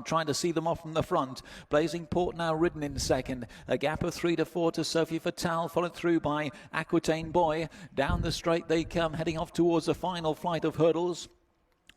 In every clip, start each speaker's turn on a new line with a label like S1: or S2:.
S1: Trying to see them off from the front. Blazing Port now ridden in second. A gap of 3 to 4 to Sophie Fatale, followed through by Aquitaine Boy. Down the straight they come, heading off towards the final flight of hurdles.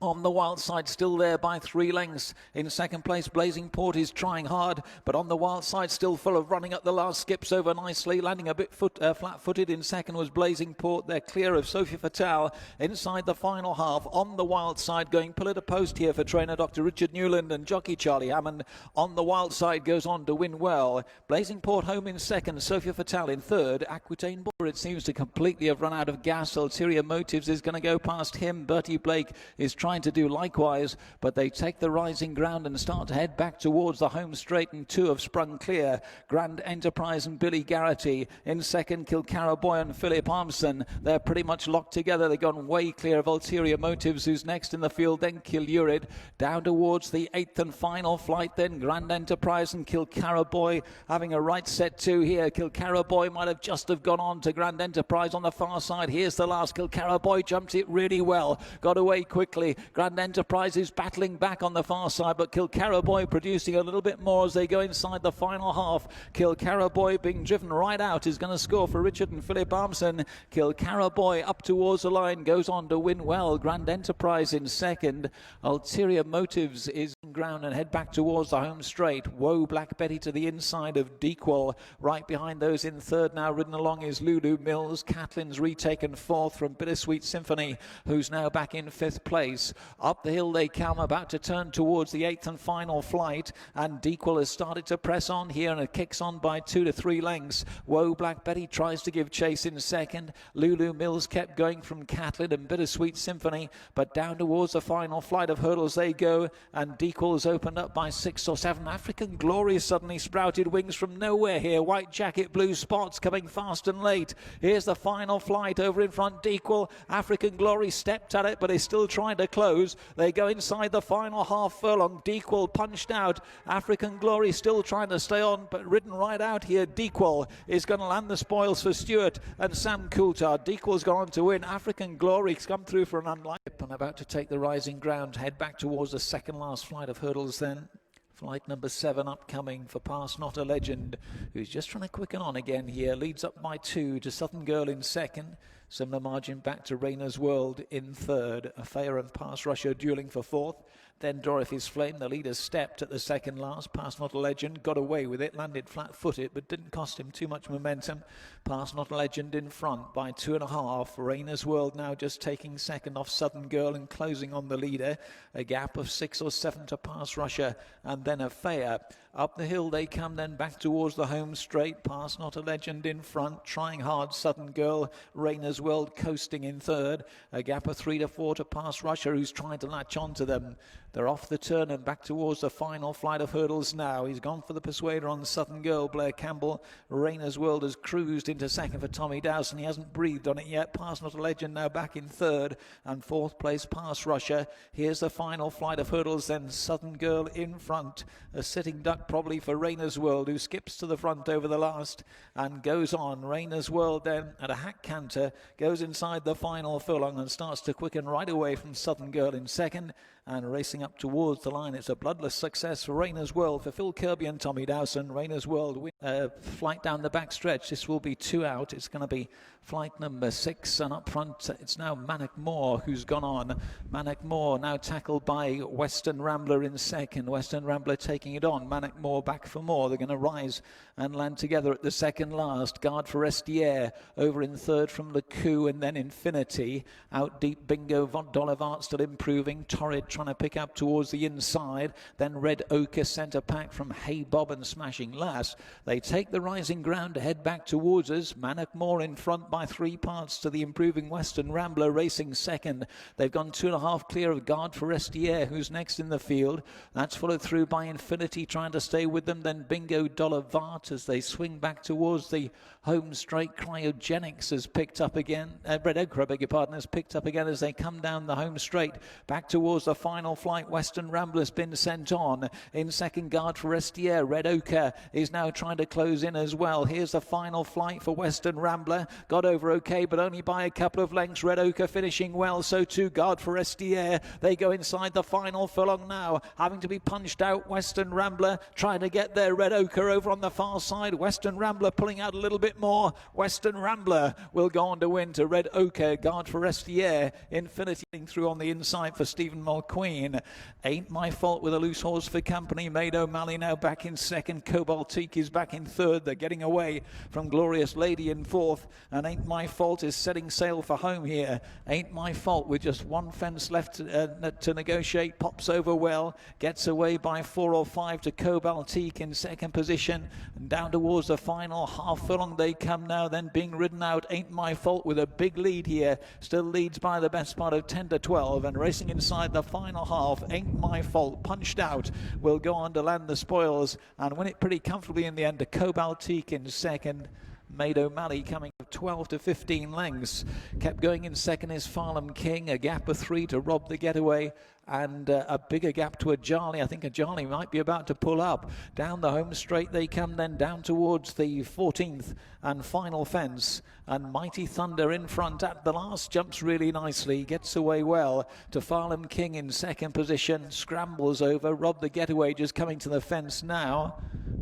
S1: On the wild side, still there by 3 lengths. In second place, Blazing Port is trying hard, but on the wild side, still full of running up the last, skips over nicely, landing a bit flat-footed. In second was Blazing Port. They're clear of Sophie Fatale inside the final half. On the wild side, going pillar to post here for trainer Dr. Richard Newland and jockey Charlie Hammond. On the wild side, goes on to win well. Blazing Port home in second, Sophie Fatale in third. Aquitaine Boy, it seems to completely have run out of gas. Ulterior Motives is going to go past him. Bertie Blake is trying to do likewise, but they take the rising ground and start to head back towards the home straight, and 2 have sprung clear. Grand Enterprise and Billy Garrity in second. Kilcara Boy and Philip Armson, they're pretty much locked together. They've gone way clear of Ulterior Motives, who's next in the field. Then Killurid down towards the 8th and final flight. Then Grand Enterprise and Kilcara Boy having a right set to here. Kilcara Boy might have just have gone on to Grand Enterprise on the far side. Here's the last. Kilcara Boy jumped it really well, got away quickly. Grand Enterprise is battling back on the far side, but Kilcara Boy producing a little bit more as they go inside the final half. Kilcara Boy being driven right out is going to score for Richard and Philip Armson. Kilcara Boy up towards the line, goes on to win well. Grand Enterprise in second. Ulterior Motives is in ground and head back towards the home straight. Woe Black Betty to the inside of Dequal. Right behind those in third now ridden along is Lulu Mills. Catlin's retaken fourth from Bittersweet Symphony, who's now back in 5th place. Up the hill they come, about to turn towards the 8th and final flight, and Dequal has started to press on here, and it kicks on by 2 to 3 lengths. Woe Black Betty tries to give chase in second. Lulu Mills kept going from Catlin and Bittersweet Symphony, but down towards the final flight of hurdles they go, and Dequal's opened up by 6 or 7. African Glory suddenly sprouted wings from nowhere here. White Jacket, blue spots coming fast and late. Here's the final flight over in front. Dequal, African Glory stepped at it, but is still trying to close. They go inside the final half furlong. Dequal punched out. African Glory still trying to stay on, but ridden right out here. Dequal is going to land the spoils for Stewart and Sam Coulthard. Dequal's gone on to win. African Glory's come through for an unlikely and about to take the rising ground. Head back towards the second last flight of hurdles then. Flight number 7 upcoming for Pass Not a Legend, who's just trying to quicken on again here. Leads up by 2 to Southern Girl in second. Similar margin back to Rainer's World in third. Affair and Pass Russia dueling for 4th. Then Dorothy's Flame, the leader, stepped at the second last. Pass Not a Legend got away with it, landed flat-footed, but didn't cost him too much momentum. Pass Not a Legend in front by 2.5. Rainer's World now just taking second off Southern Girl and closing on the leader. A gap of 6 or 7 to Pass Russia, and then Affair. Up the hill they come, then back towards the home straight. Pass Not a Legend in front, trying hard. Southern Girl, Rainer's World coasting in third. A gap of 3 to 4 to Pass Russia, who's trying to latch on to them. They're off the turn and back towards the final flight of hurdles now. He's gone for the persuader on Southern Girl, Blair Campbell. Rainer's World has cruised into second for Tommy Dowson. He hasn't breathed on it yet. Pass Not a Legend now back in third, and 4th place Pass Russia. Here's the final flight of hurdles then. Southern Girl in front. A sitting duck probably for Rainer's World, who skips to the front over the last and goes on. Rainer's World then at a hack canter goes inside the final furlong and starts to quicken right away from Southern Girl in second, and racing up towards the line. It's a bloodless success for Rainer's World, for Phil Kirby and Tommy Dowson. Rainer's World win flight down the back stretch. This will be 2 out. It's going to be flight number 6, and up front it's now Manic Moore who's gone on. Manic Moore now tackled by Western Rambler in second. Western Rambler taking it on. Manic Moore back for more. They're going to rise and land together at the second last. Guard for Estier over in third from Le Coup, and then Infinity. Out deep Bingo Dolivart still improving. Torrid trying to pick up towards the inside. Then Red Ochre centre pack from Hey Bob and Smashing Lass. They take the rising ground to head back towards us. Manic Moore in front by 3 parts to the improving Western Rambler racing second. They've gone 2.5 clear of Guard for Estier, who's next in the field. That's followed through by Infinity trying to stay with them. Then Bingo Dolivart as they swing back towards the home straight. Cryogenics has picked up again. again. Red Ochre, I beg your pardon, has picked up again as they come down the home straight. Back towards the final flight. Western Rambler's been sent on. In second, Guard for Estier. Red Ochre is now trying to close in as well. Here's the final flight for Western Rambler. Got over okay, but only by a couple of lengths. Red Ochre finishing well. So too Guard for Estier. They go inside the final furlong now. Having to be punched out. Western Rambler trying to get there. Red Ochre over on the far side. Western Rambler pulling out a little bit more. Western Rambler will go on to win to Red Ochre. Guard for Estier. Infinity through on the inside for Stephen Mulqueen. Ain't My Fault with a loose horse for company. Maid O'Malley now back in second. Cobaltique is back in third. They're getting away from Glorious Lady in fourth. And Ain't My Fault is setting sail for home here. Ain't My Fault with just one fence left to negotiate. Pops over well. Gets away by 4 or 5 to Cobaltique in second position. And down towards the final half furlong they come now, then being ridden out. Ain't My Fault with a big lead here. Still leads by the best part of 10 to 12 and racing inside the final half. Ain't My Fault punched out will go on to land the spoils and win it pretty comfortably in the end to Cobaltique in second. Maid O'Malley coming 12 to 15 lengths. Kept going in second is Farnham King, a gap of 3 to Rob the Getaway, and a bigger gap to Ajali. I think Ajali might be about to pull up. Down the home straight they come, then down towards the 14th and final fence. And Mighty Thunder in front at the last, jumps really nicely, gets away well to Farnham King in second position. Scrambles over. Rob the Getaway just coming to the fence now.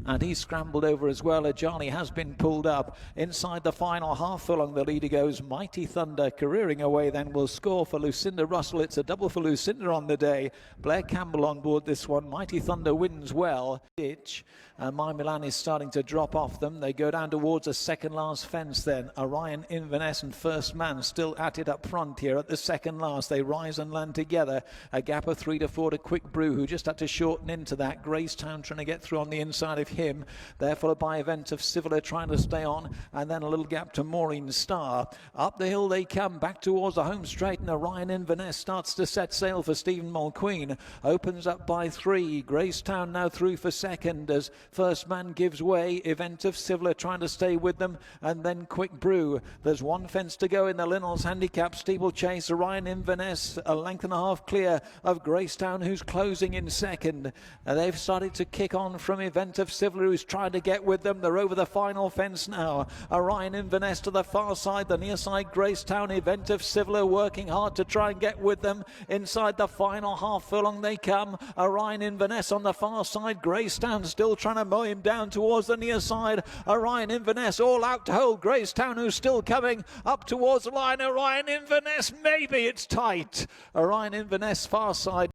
S1: And he's scrambled over as well. Ajali has been pulled up. Inside the final half furlong, the leader goes. Mighty Thunder careering away then will score for Lucinda Russell. It's a double for Lucinda on the day. Blair Campbell on board this one. Mighty Thunder wins well. Ditch. My Milan is starting to drop off them. They go down towards a second last fence then. Orion Inverness and First Man still at it up front here at the second last. They rise and land together. A gap of 3 to 4 to Quick Brew, who just had to shorten into that. Gracetown trying to get through on the inside of him. They're followed by Event of Civila trying to stay on, and then a little gap to Maureen Star. Up the hill they come, back towards the home straight, and Orion Inverness starts to set sail for Stephen Mulqueen. Opens up by 3. Gracetown now through for second as First Man gives way. Event of Civila trying to stay with them, and then Quick Brew. There's one fence to go in the Linnell's handicap steeplechase. Orion Inverness a length and a half clear of Gracetown, who's closing in second. They've started to kick on from Event of Civila, who's trying to get with them. They're over the final fence now. Orion Inverness to the far side, the near side Gracetown. Event of Civila working hard to try and get with them. Inside the final half furlong they come. Orion Inverness on the far side. Gracetown still trying to mow him down towards the near side. Orion Inverness all out to hold Gracetown, who's still coming up towards the line. Orion Inverness, maybe it's tight. Orion Inverness far side.